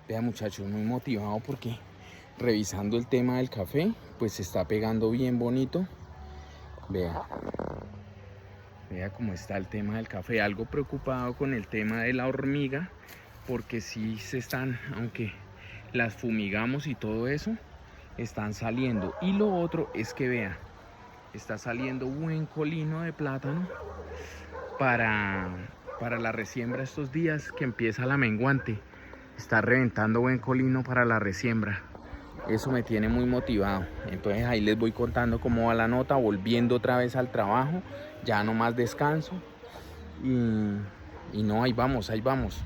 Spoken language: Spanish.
Vea, muchachos, muy motivado porque revisando el tema del café, pues se está pegando bien bonito. Vea, vea cómo está el tema del café. Algo preocupado con el tema de la hormiga, porque sí se están, aunque las fumigamos y todo eso, están saliendo. Y lo otro es que vea, está saliendo buen colino de plátano para, para la resiembra estos días que empieza la menguante. Está reventando buen colino para la resiembra. Eso me tiene muy motivado. Entonces ahí les voy contando cómo va la nota, volviendo otra vez al trabajo. Ya no más descanso. Y no, ahí vamos, ahí vamos.